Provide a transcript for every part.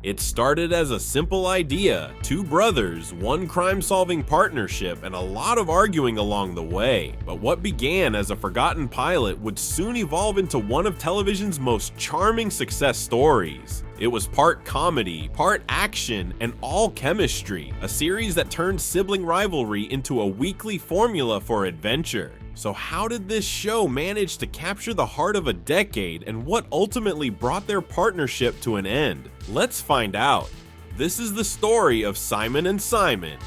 It started as a simple idea, two brothers, one crime-solving partnership, and a lot of arguing along the way. But what began as a forgotten pilot would soon evolve into one of television's most charming success stories. It was part comedy, part action, and all chemistry, a series that turned sibling rivalry into a weekly formula for adventure. So how did this show manage to capture the heart of a decade, and what ultimately brought their partnership to an end? Let's find out. This is the story of Simon and Simon.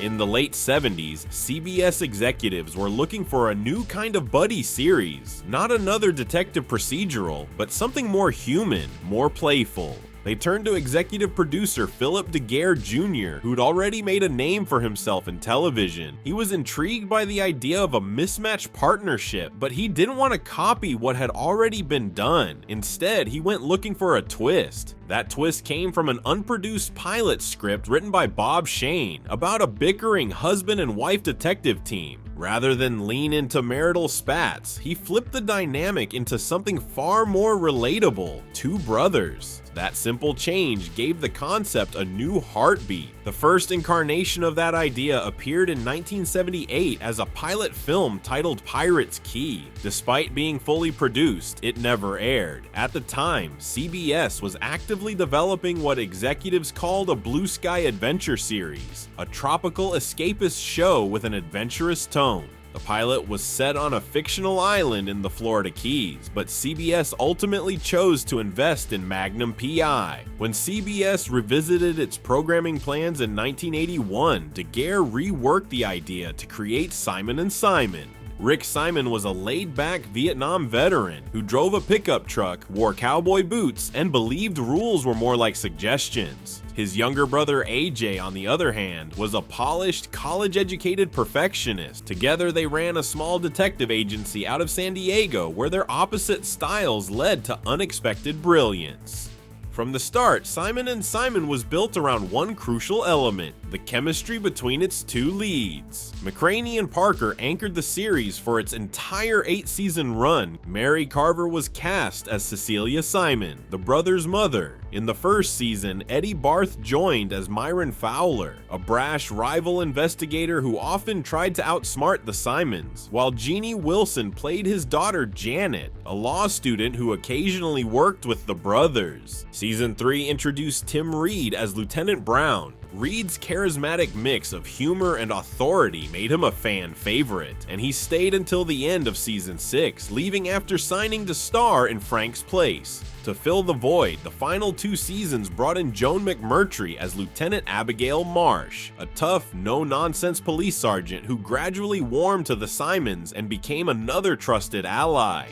In the late 70s, CBS executives were looking for a new kind of buddy series, not another detective procedural, but something more human, more playful. They turned to executive producer Philip Daguerre Jr., who'd already made a name for himself in television. He was intrigued by the idea of a mismatched partnership, but he didn't want to copy what had already been done. Instead, he went looking for a twist. That twist came from an unproduced pilot script written by Bob Shane about a bickering husband and wife detective team. Rather than lean into marital spats, he flipped the dynamic into something far more relatable: two brothers. That simple change gave the concept a new heartbeat. The first incarnation of that idea appeared in 1978 as a pilot film titled Pirate's Key. Despite being fully produced, it never aired. At the time, CBS was actively developing what executives called a blue sky adventure series, a tropical escapist show with an adventurous tone. The pilot was set on a fictional island in the Florida Keys, but CBS ultimately chose to invest in Magnum PI. When CBS revisited its programming plans in 1981, Daguerre reworked the idea to create Simon and Simon. Rick Simon was a laid-back Vietnam veteran who drove a pickup truck, wore cowboy boots, and believed rules were more like suggestions. His younger brother A.J., on the other hand, was a polished, college-educated perfectionist. Together they ran a small detective agency out of San Diego where their opposite styles led to unexpected brilliance. From the start, Simon and Simon was built around one crucial element: the chemistry between its two leads. McCraney and Parker anchored the series for its entire 8-season run. Mary Carver was cast as Cecilia Simon, the brothers' mother. In the first season, Eddie Barth joined as Myron Fowler, a brash rival investigator who often tried to outsmart the Simons, while Jeannie Wilson played his daughter Janet, a law student who occasionally worked with the brothers. Season 3 introduced Tim Reed as Lieutenant Brown. Reed's charismatic mix of humor and authority made him a fan favorite, and he stayed until the end of Season 6, leaving after signing to star in Frank's place. To fill the void, the final 2 seasons brought in Joan McMurtry as Lieutenant Abigail Marsh, a tough, no-nonsense police sergeant who gradually warmed to the Simons and became another trusted ally.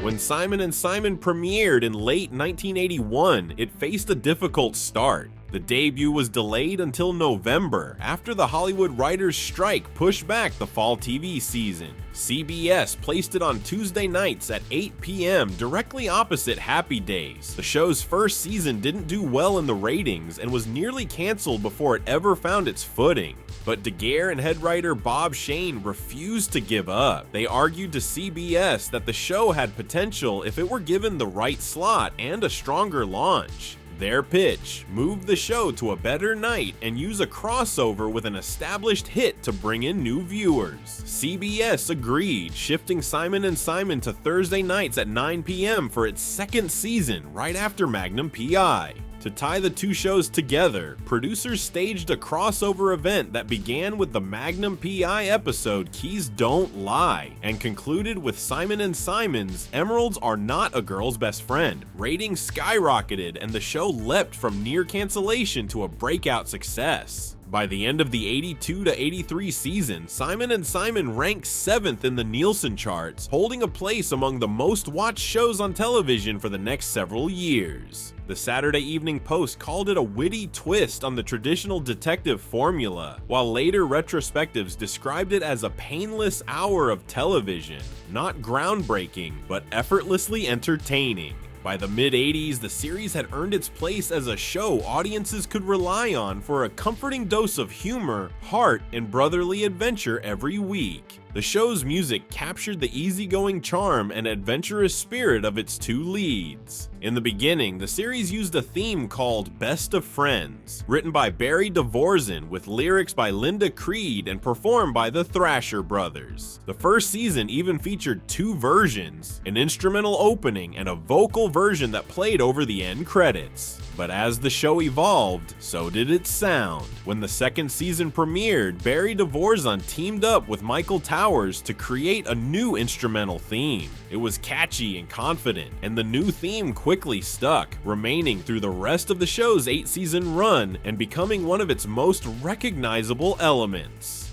When Simon and Simon premiered in late 1981, it faced a difficult start. The debut was delayed until November, after the Hollywood writers' strike pushed back the fall TV season. CBS placed it on Tuesday nights at 8 p.m. directly opposite Happy Days. The show's first season didn't do well in the ratings and was nearly canceled before it ever found its footing. But Daguerre and head writer Bob Shane refused to give up. They argued to CBS that the show had potential if it were given the right slot and a stronger launch. Their pitch: move the show to a better night and use a crossover with an established hit to bring in new viewers. CBS agreed, shifting Simon and Simon to Thursday nights at 9 p.m. for its second season, right after Magnum PI. To tie the two shows together, producers staged a crossover event that began with the Magnum PI episode Keys Don't Lie and concluded with Simon and Simon's Emeralds Are Not a Girl's Best Friend. Ratings skyrocketed and the show leapt from near cancellation to a breakout success. By the end of the 82 to 83 season, Simon and Simon ranked 7th in the Nielsen charts, holding a place among the most watched shows on television for the next several years. The Saturday Evening Post called it a witty twist on the traditional detective formula, while later retrospectives described it as a painless hour of television, not groundbreaking, but effortlessly entertaining. By the mid-80s, the series had earned its place as a show audiences could rely on for a comforting dose of humor, heart, and brotherly adventure every week. The show's music captured the easygoing charm and adventurous spirit of its two leads. In the beginning, the series used a theme called Best of Friends, written by Barry Dvorak with lyrics by Linda Creed and performed by the Thrasher Brothers. The first season even featured two versions, an instrumental opening and a vocal version that played over the end credits. But as the show evolved, so did its sound. When the second season premiered, Barry Dvorak teamed up with Michael Towers to create a new instrumental theme. It was catchy and confident, and the new theme quickly stuck, remaining through the rest of the show's 8-season run and becoming one of its most recognizable elements.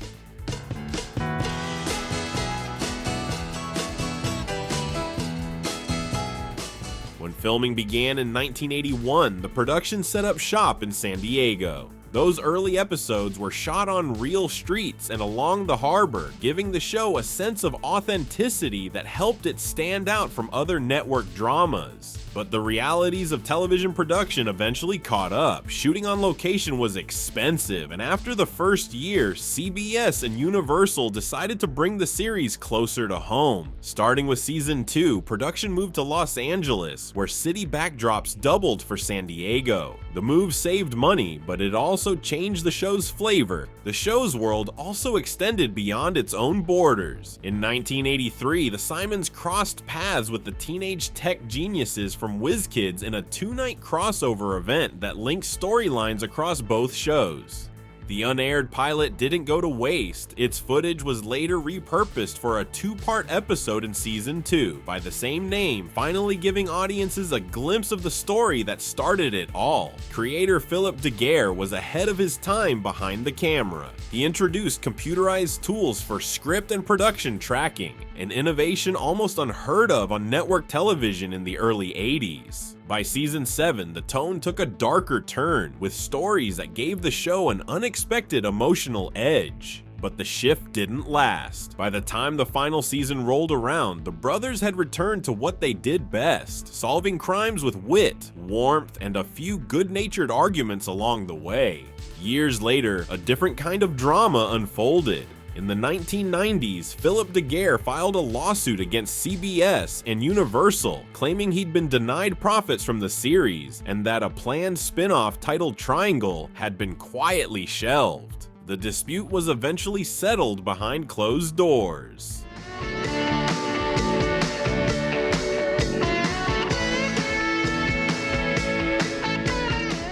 When filming began in 1981, the production set up shop in San Diego. Those early episodes were shot on real streets and along the harbor, giving the show a sense of authenticity that helped it stand out from other network dramas. But the realities of television production eventually caught up. Shooting on location was expensive, and after the first year, CBS and Universal decided to bring the series closer to home. Starting with season 2, production moved to Los Angeles, where city backdrops doubled for San Diego. The move saved money, but it also changed the show's flavor. The show's world also extended beyond its own borders. In 1983, the Simons crossed paths with the teenage tech geniuses from WizKids in a 2-night crossover event that linked storylines across both shows. The unaired pilot didn't go to waste. Its footage was later repurposed for a 2-part episode in season 2 by the same name, finally giving audiences a glimpse of the story that started it all. Creator Philip DeGuerre was ahead of his time behind the camera. He introduced computerized tools for script and production tracking, an innovation almost unheard of on network television in the early 80s. By season 7, the tone took a darker turn, with stories that gave the show an unexpected emotional edge. But the shift didn't last. By the time the final season rolled around, the brothers had returned to what they did best, solving crimes with wit, warmth, and a few good-natured arguments along the way. Years later, a different kind of drama unfolded. In the 1990s, Philip DeGuerre filed a lawsuit against CBS and Universal, claiming he'd been denied profits from the series and that a planned spin-off titled Triangle had been quietly shelved. The dispute was eventually settled behind closed doors.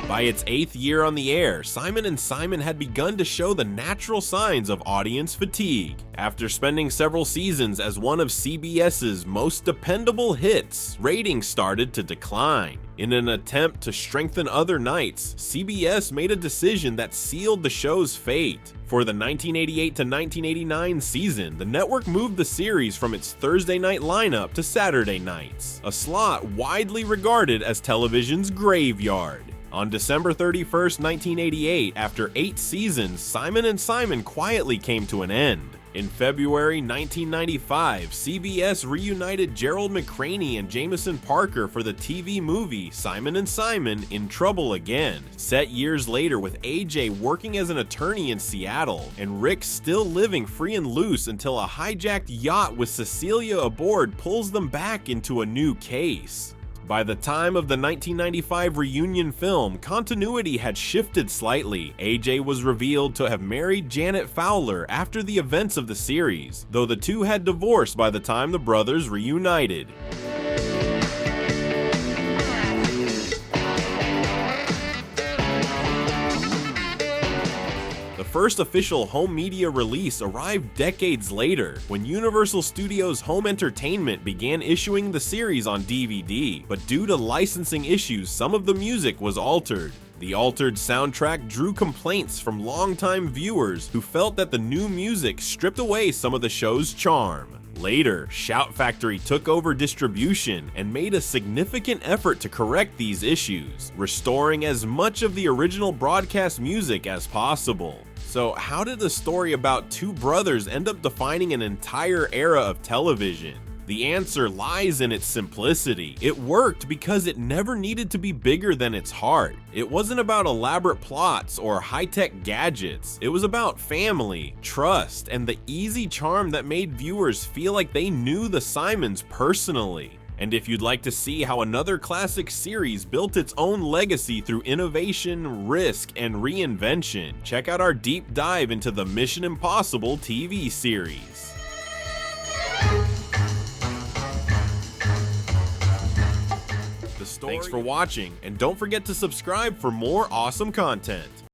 By its 8th year on the air, Simon & Simon had begun to show the natural signs of audience fatigue. After spending several seasons as one of CBS's most dependable hits, ratings started to decline. In an attempt to strengthen other nights, CBS made a decision that sealed the show's fate. For the 1988 to 1989 season, the network moved the series from its Thursday night lineup to Saturday nights, a slot widely regarded as television's graveyard. On December 31, 1988, after 8 seasons, Simon & Simon quietly came to an end. In February 1995, CBS reunited Gerald McCraney and Jameson Parker for the TV movie Simon & Simon: In Trouble Again, set years later with A.J. working as an attorney in Seattle, and Rick still living free and loose until a hijacked yacht with Cecilia aboard pulls them back into a new case. By the time of the 1995 reunion film, continuity had shifted slightly. AJ was revealed to have married Janet Fowler after the events of the series, though the two had divorced by the time the brothers reunited. The first official home media release arrived decades later, when Universal Studios Home Entertainment began issuing the series on DVD, but due to licensing issues, some of the music was altered. The altered soundtrack drew complaints from longtime viewers who felt that the new music stripped away some of the show's charm. Later, Shout Factory took over distribution and made a significant effort to correct these issues, restoring as much of the original broadcast music as possible. So how did a story about two brothers end up defining an entire era of television? The answer lies in its simplicity. It worked because it never needed to be bigger than its heart. It wasn't about elaborate plots or high-tech gadgets. It was about family, trust, and the easy charm that made viewers feel like they knew the Simons personally. And if you'd like to see how another classic series built its own legacy through innovation, risk, and reinvention, check out our deep dive into the Mission Impossible TV series. Thanks for watching, and don't forget to subscribe for more awesome content.